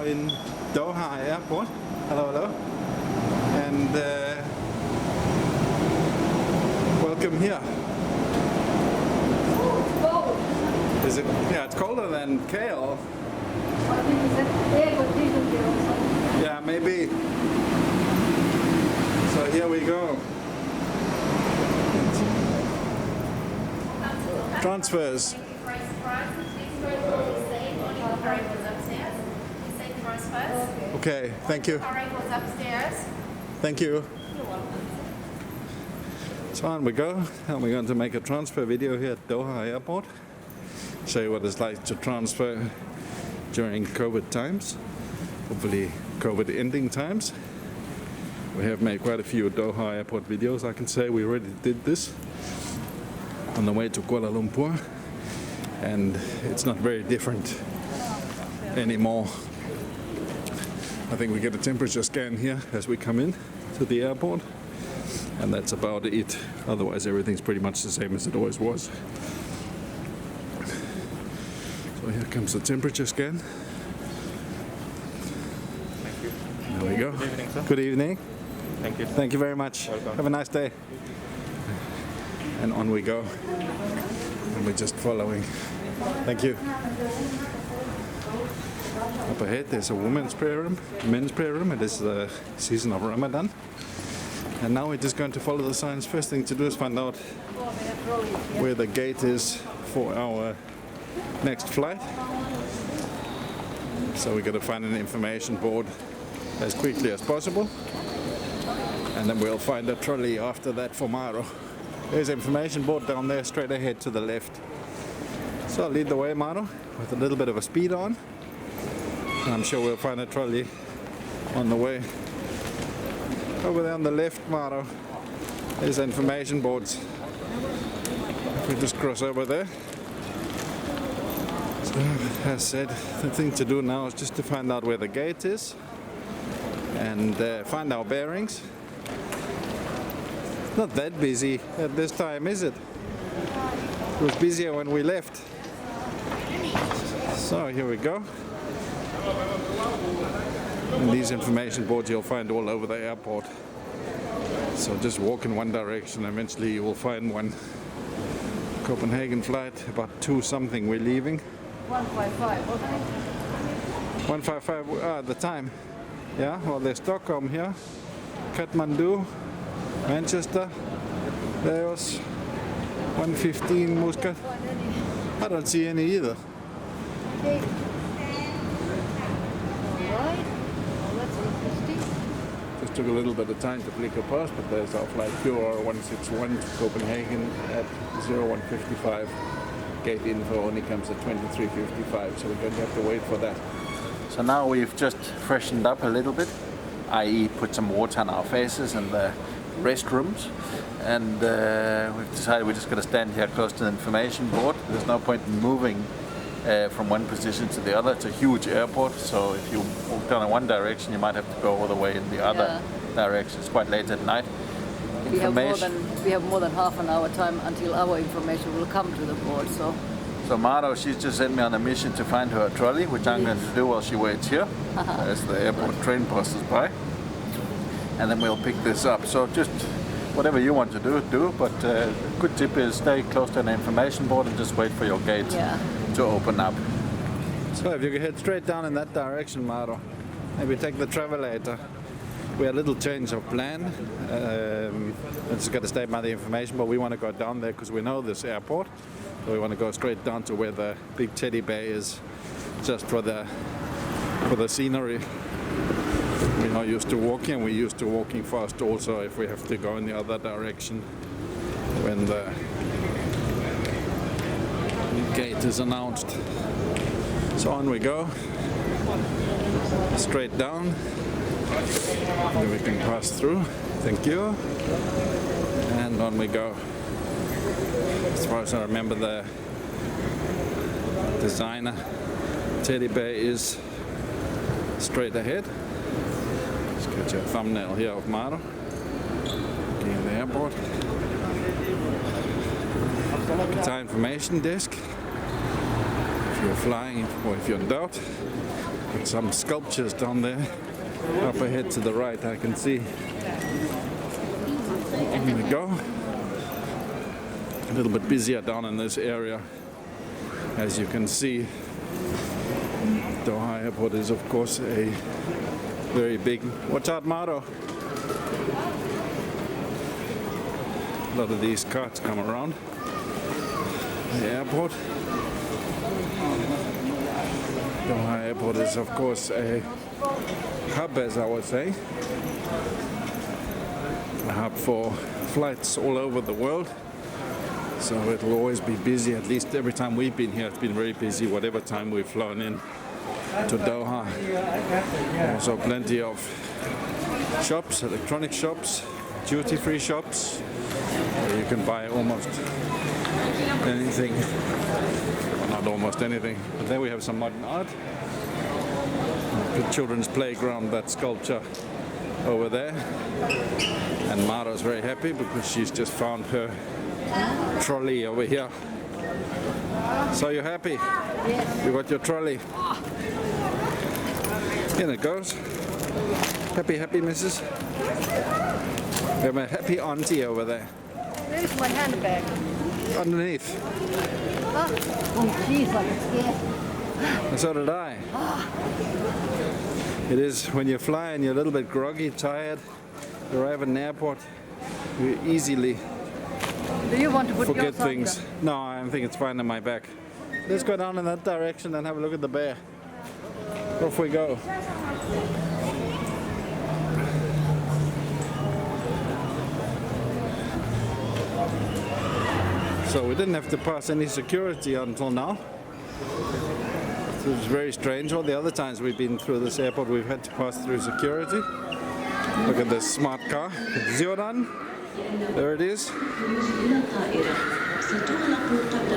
are in Doha Airport. Hello, hello. And welcome here. Is it? Yeah, it's colder than KL. Yeah, maybe. So here we go. Transfers. Okay, thank you. Thank you. So on we go, and we're going to make a transfer video here at Doha Airport. Show you what it's like to transfer during COVID times, hopefully COVID ending times. We have made quite a few Doha Airport videos. I can say we already did this on the way to Kuala Lumpur, and it's not very different anymore. I think we get a temperature scan here as we come in to the airport, and that's about it. Otherwise everything's pretty much the same as it always was. So here comes the temperature scan. Thank you. There we go. Good evening, sir. Good evening. Thank you. Thank you very much. Welcome. Have a nice day. And on we go. And we're just following. Thank you. Up ahead there's a women's prayer room, men's prayer room. It is the season of Ramadan. And now we're just going to follow the signs. First thing to do is find out where the gate is for our next flight. So we're going to find an information board as quickly as possible. And then we'll find a trolley after that for Maro. There's an information board down there straight ahead to the left. So I'll lead the way, Maro, with a little bit of a speed on. And I'm sure we'll find a trolley on the way. Over there on the left, Maro, there's information boards. If we just cross over there. So, as said, the thing to do now is just to find out where the gate is and find our bearings. Not that busy at this time, is it? It was busier when we left. So here we go. And these information boards you'll find all over the airport. So just walk in one direction, eventually you will find one. Copenhagen flight, about 2 something we're leaving. 155, okay. 155, the time. Yeah, well there's Stockholm here, Kathmandu, Manchester, Laos, 115 Muscat. I don't see any either. Okay. Alright, well, that's interesting. Just took a little bit of time to flick a past, but there's our flight QR161 to Copenhagen at 0155. Gate info only comes at 23:55, so we're going to have to wait for that. So now we've just freshened up a little bit, i.e. put some water on our faces in the restrooms, and we've decided we're just going to stand here close to the information board. There's no point in moving from one position to the other. It's a huge airport, so if you walk down in one direction you might have to go all the way in the other direction. It's quite late at night. We have more than half an hour time until our information will come to the board. So Maro, she's just sent me on a mission to find her a trolley, which I'm going to do while she waits here, as the airport train passes by. And then we'll pick this up. So just whatever you want to do, but a good tip is stay close to an information board and just wait for your gate to open up. So if you can head straight down in that direction, Maro, maybe take the travelator. We had a little change of plan. We're just going to stay by the information, but we want to go down there because we know this airport. So we want to go straight down to where the big teddy bear is, just for the scenery. We're not used to walking, we're used to walking fast also if we have to go in the other direction when the gate is announced. So on we go, straight down. Maybe we can pass through. Thank you. And on we go. As far as I remember, the designer teddy bear is straight ahead. Let's get a thumbnail here of Maro in the airport. Qatar information desk. If you're flying or if you're in doubt, With some sculptures down there. Up ahead to the right, I can see. Here we go. A little bit busier down in this area. As you can see, Doha Airport is of course a very big. Watch out, Maro. A lot of these carts come around the airport. Doha Airport is of course a hub, as I would say, a hub for flights all over the world. So it'll always be busy. At least every time we've been here, it's been very busy. Whatever time we've flown in to Doha. Also plenty of shops, electronic shops, duty-free shops, where you can buy almost anything. Well, not almost anything. But there we have some modern art. The children's playground, that sculpture over there. And Mara's very happy because she's just found her trolley over here. So you're happy? Yes. You got your trolley. In it goes. Happy, happy, missus? We have a happy auntie over there. There's my handbag. Underneath. Oh, jeez, I'm scared. And so did I. It is when you fly and you're a little bit groggy, tired, you arrive at an airport, you easily Do you want to put forget your socks things. on? No, I think it's fine in my back. Let's go down in that direction and have a look at the bear. Off we go. So we didn't have to pass any security until now. It was very strange. All the other times we've been through this airport, we've had to pass through security. Look at this smart car. Ziodan. There it is.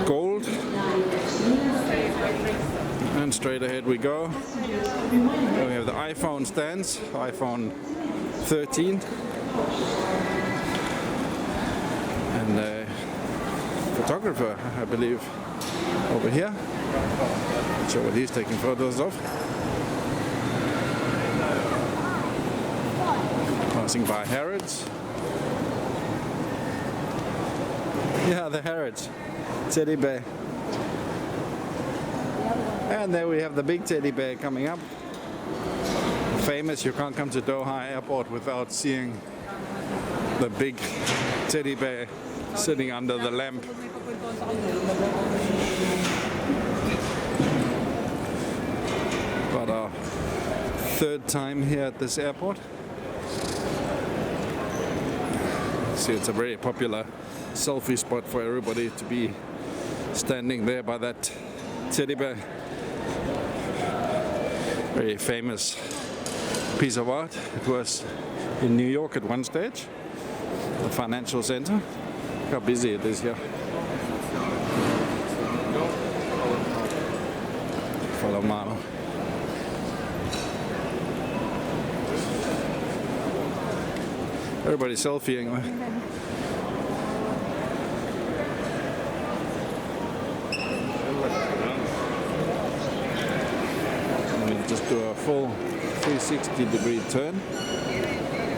Gold. And straight ahead we go. Then we have the iPhone stands. iPhone 13. And a photographer, I believe, over here. Not sure what he's taking photos of. Passing by Harrods. Yeah, the Harrods. Teddy bear. And there we have the big teddy bear coming up. Famous, you can't come to Doha Airport without seeing the big teddy bear sitting under the lamp. But our third time here at this airport. See, it's a very popular selfie spot for everybody to be standing there by that teddy bear. Very famous piece of art. It was in New York at one stage, the financial center. Look how busy it is here. Follow Mano. Everybody's selfieing. Just do a full 360-degree turn,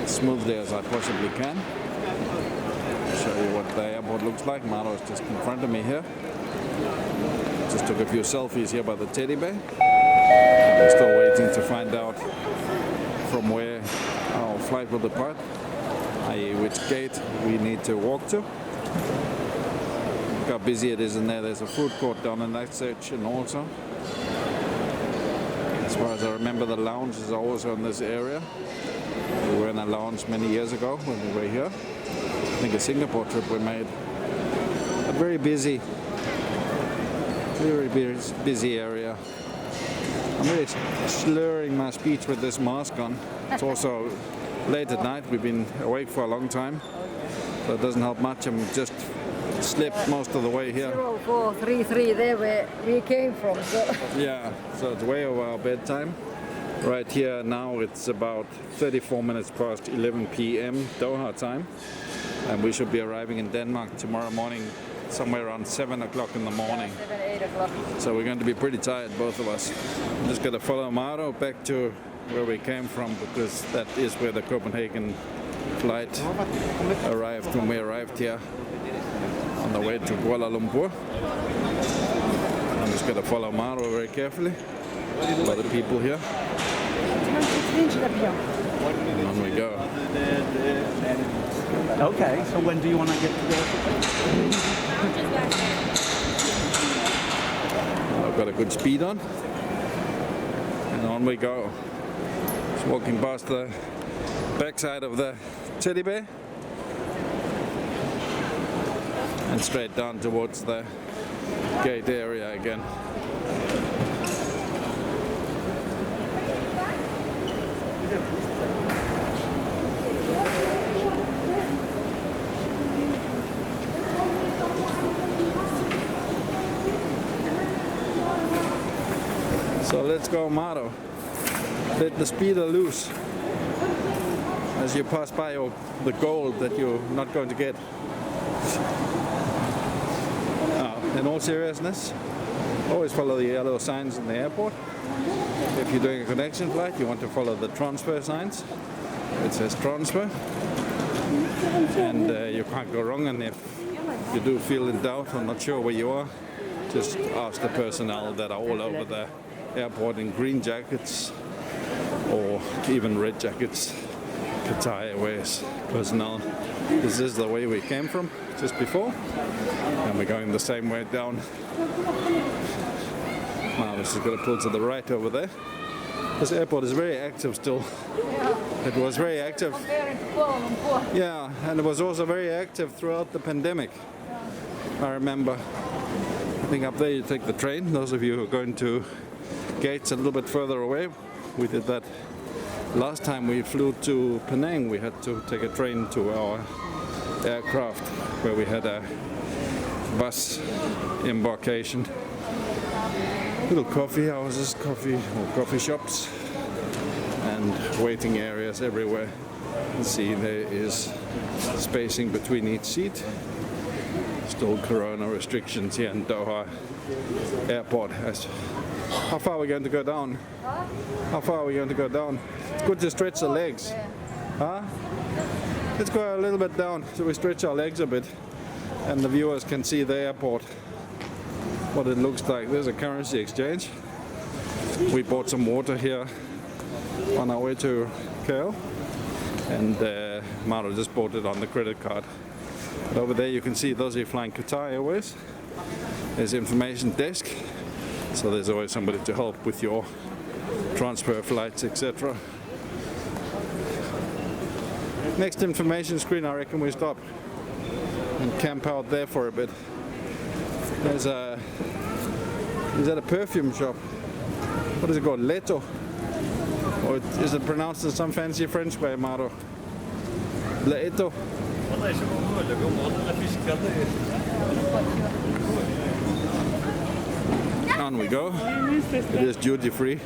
as smoothly as I possibly can. Show you what the airport looks like. Maro is just in front of me here. Just took a few selfies here by the teddy bear. I'm still waiting to find out from where our flight will depart, i.e. which gate we need to walk to. Look how busy it is in there. There's a food court down in that section also. As far as I remember, the lounge is always on this area. We were in a lounge many years ago when we were here. I think a Singapore trip we made. A very busy area. I'm really slurring my speech with this mask on. It's also late at night. We've been awake for a long time, so it doesn't help much. I'm just slept most of the way here. 0433, there where we came from. So. Yeah, so it's way over our bedtime. Right here now it's about 34 minutes past 11 p.m. Doha time, and we should be arriving in Denmark tomorrow morning somewhere around 7 o'clock in the morning. 7, 8 o'clock. So we're going to be pretty tired, both of us. I'm just going to follow Maro back to where we came from, because that is where the Copenhagen flight arrived when we arrived here on the way to Kuala Lumpur. I'm just going to follow Maro very carefully. A lot of people here. And on we go. Okay, so when do you want to get to the I've got a good speed on. And on we go. Just walking past the backside of the teddy bear. And straight down towards the gate area again. So let's go, Maro. Let the speeder loose as you pass by the gold that you're not going to get. In all seriousness, always follow the yellow signs in the airport. If you're doing a connection flight, you want to follow the transfer signs. It says transfer. And you can't go wrong, and if you do feel in doubt or not sure where you are, just ask the personnel that are all over the airport in green jackets or even red jackets. Qatar Airways personnel. This is the way we came from just before, and we're going the same way down. Now this is going to pull to the right over there. This airport is very active still. It was very active. Yeah, and it was also very active throughout the pandemic. I remember. I think up there you take the train. Those of you who are going to gates a little bit further away, we did that last time we flew to Penang. We had to take a train to our aircraft where we had a bus embarkation. Little coffee houses, coffee shops, and waiting areas everywhere. You see there is spacing between each seat. Still corona restrictions here in Doha Airport. How far are we going to go down? How far are we going to go down? It's good to stretch the legs. Huh? Let's go a little bit down so we stretch our legs a bit and the viewers can see the airport, what it looks like. There's a currency exchange. We bought some water here on our way to KL, and Maro just bought it on the credit card. But over there you can see those are flying Qatar Airways. There's information desk. So there's always somebody to help with your transfer flights, etc. Next information screen, I reckon we stop and camp out there for a bit. Is that a perfume shop? What is it called? Leto? Or is it pronounced in some fancy French way, Maro? Leto? On we go. It is duty-free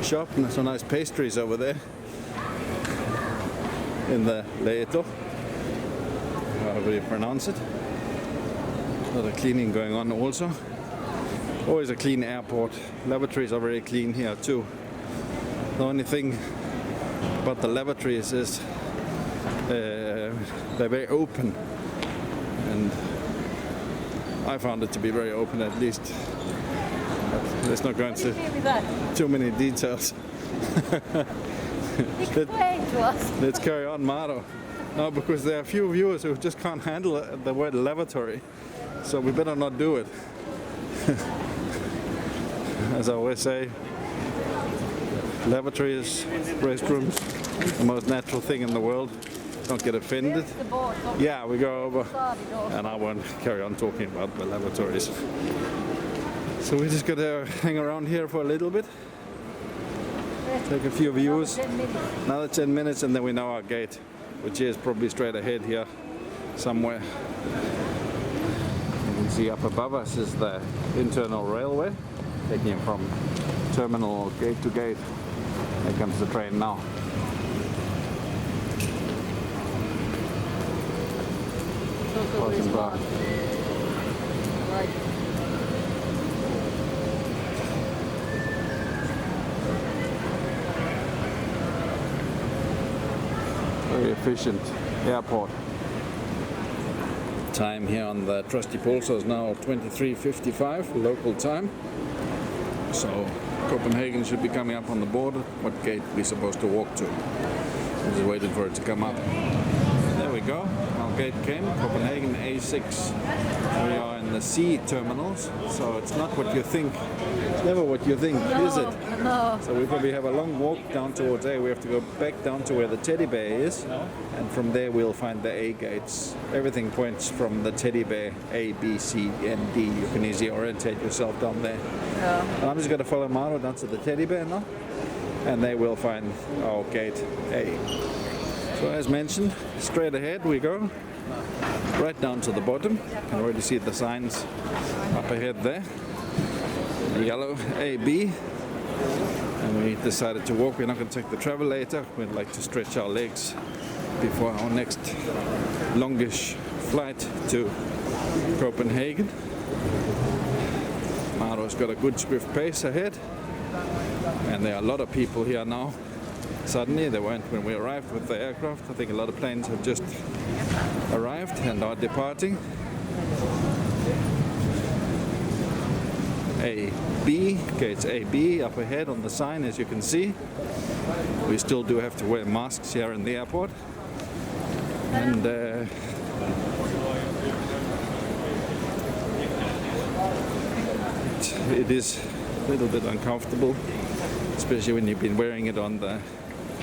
shop, and some nice pastries over there in the Leto, however you pronounce it. A lot of cleaning going on also. Always a clean airport. Lavatories are very clean here too. The only thing about the lavatories is they're very open, and I found it to be very open at least. Let's not go into too many details. Let's carry on, Maro. No, because there are a few viewers who just can't handle the word lavatory, so we better not do it. As I always say, lavatories, restrooms, the most natural thing in the world. Don't get offended. Yeah, we go over, and I won't carry on talking about the lavatories. So we're just gonna hang around here for a little bit, take a few views, another 10 minutes, and then we know our gate, which is probably straight ahead here somewhere. You can see up above us is the internal railway, taking it from terminal gate to gate. Here comes the train now. Passing by. Right. Very efficient airport. Time here on the trusty pulsar is now 23:55 local time. So Copenhagen should be coming up on the border. What gate we're supposed to walk to? I'm just waiting for it to come up. There we go. Our gate came. Copenhagen A6. We are in the C terminals, so it's not what you think. It's never what you think, is it? No. So we probably have a long walk down towards A. We have to go back down to where the teddy bear is, and from there we'll find the A gates. Everything points from the teddy bear, A, B, C, and D. You can easily orientate yourself down there. Yeah. And I'm just going to follow Maro down to the teddy bear now, and they will find our gate A. So as mentioned, straight ahead we go, right down to the bottom. You can already see the signs up ahead there. The yellow AB. And we decided to walk. We're not going to take the travelator. We'd like to stretch our legs before our next longish flight to Copenhagen. Maro's got a good swift pace ahead. And there are a lot of people here now. Suddenly, there weren't when we arrived with the aircraft. I think a lot of planes have just arrived and are departing. AB, gates AB up ahead on the sign, as you can see. We still do have to wear masks here in the airport. And it is a little bit uncomfortable, especially when you've been wearing it on the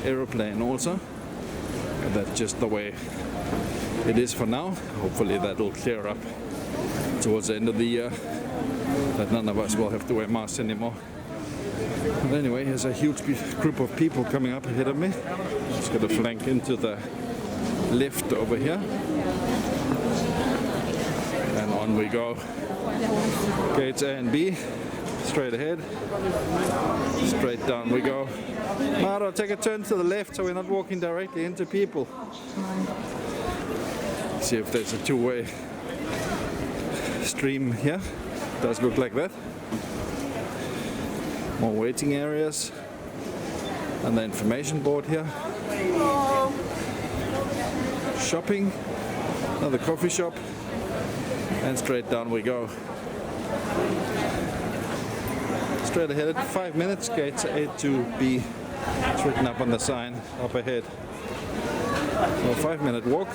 aeroplane also. And that's just the way it is for now. Hopefully that will clear up towards the end of the year, that none of us will have to wear masks anymore. But anyway, there's a huge group of people coming up ahead of me. Just got to flank into the lift over here. And on we go. Gates A and B, straight ahead. Straight down we go. Maro, take a turn to the left so we're not walking directly into people. See if there's a two-way stream here. Does look like that. More waiting areas. And the information board here. Shopping. Another coffee shop. And straight down we go. Straight ahead at 5 minutes, gates A to B. It's written up on the sign up ahead. So a 5-minute walk.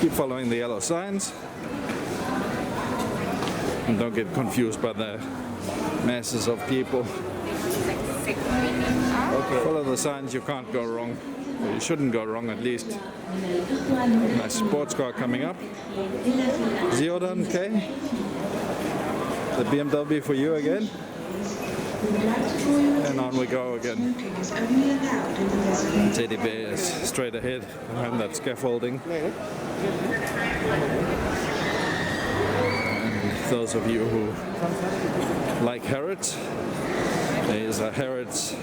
Keep following the yellow signs. And don't get confused by the masses of people. Follow the signs, you can't go wrong. Well, you shouldn't go wrong at least. Nice sports car coming up. Ziodan K. The BMW for you again. And on we go again. Teddy bear is straight ahead behind that scaffolding. And those of you who like Harrods, there is a Harrods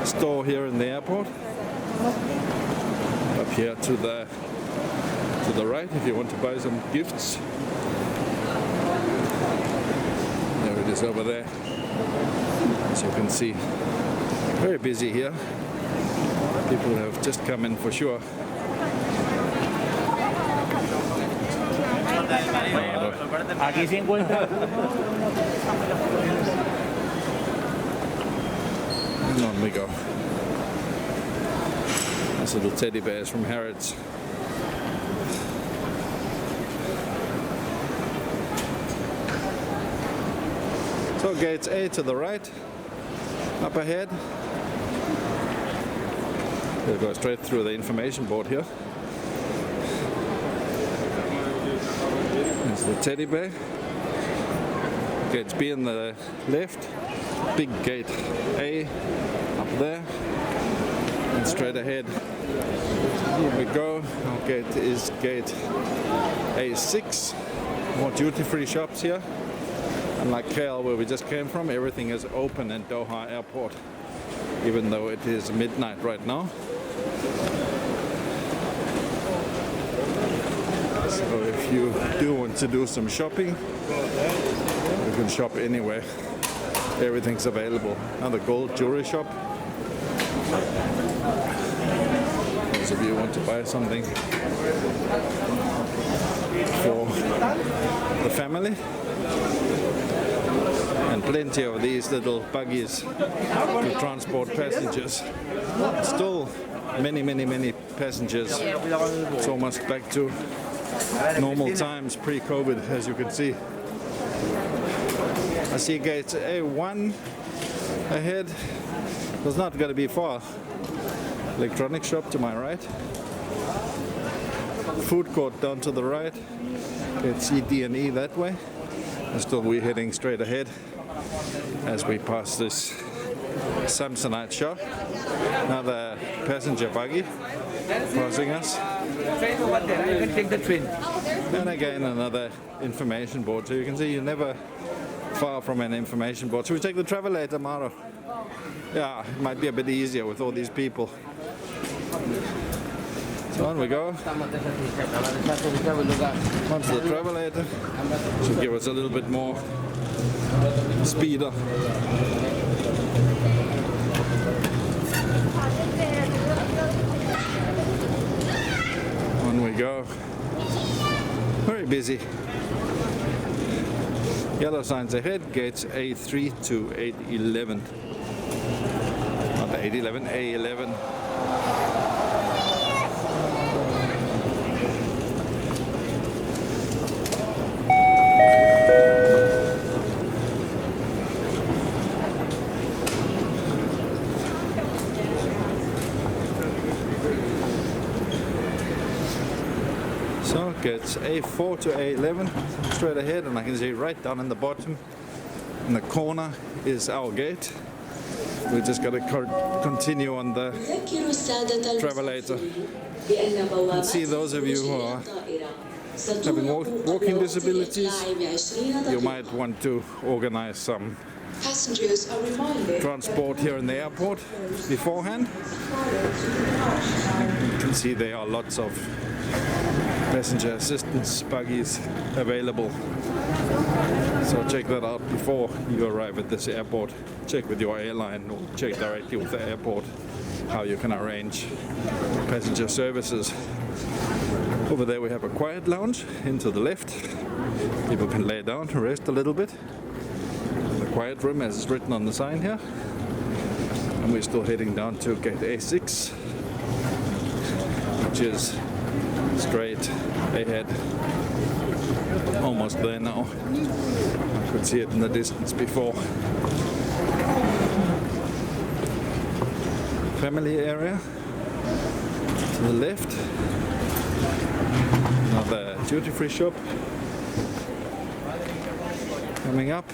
store here in the airport. Up here to the right if you want to buy some gifts. There it is over there. As you can see, very busy here. People have just come in for sure. Aquí se encuentra. And on we go. Nice little teddy bears from Harrods. So gates A to the right, up ahead. We'll go straight through the information board here. There's the teddy bear. Gates B on the left, big gate A up there, and straight ahead. Here we go. Our gate is gate A6. More duty-free shops here. Unlike KL, where we just came from, everything is open in Doha Airport, even though it is midnight right now. So if you do want to do some shopping, you can shop anywhere. Everything's available. Another gold jewelry shop. Those of you who want to buy something for the family. And plenty of these little buggies to transport passengers. Still many passengers. It's almost back to normal times pre-COVID, as you can see. I see gate A1 ahead. It's not going to be far. Electronics shop to my right. Food court down to the right. It's ED&E that way. And still we're heading straight ahead as we pass this Samsonite shop. Another passenger buggy passing us. And again another information board. So you can see you're never far from an information board. Should we take the travelator, Maro? Yeah, it might be a bit easier with all these people. So on we go. Onto the travelator. Should give us a little bit more speeder. On we go. Very busy. Yellow signs ahead, gates A3 to A11. Not A11, A11. So gates A4 to A11 straight ahead, and I can see right down in the bottom in the corner is our gate. We just got to continue on the travelator. And see those of you who are having walking disabilities, you might want to organize some transport here in the airport beforehand. You can see there are lots of passenger assistance buggies available. So check that out before you arrive at this airport. Check with your airline or check directly with the airport how you can arrange passenger services. Over there we have a quiet lounge into the left. People can lay down to rest a little bit. The quiet room, as is written on the sign here. And we're still heading down to gate A6, which is straight ahead. Almost there now. I could see it in the distance before. Family area to the left. Another duty-free shop coming up.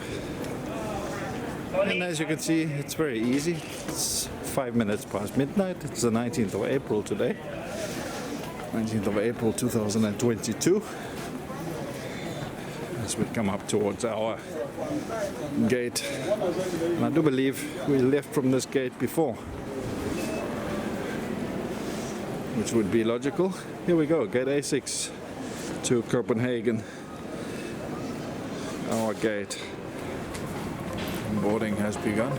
And as you can see, it's very easy. It's 5 minutes past midnight. It's the 19th of April today. 19th of April 2022. As we come up towards our gate. And I do believe we left from this gate before, which would be logical. Here we go, gate A6 to Copenhagen. Our gate. Boarding has begun.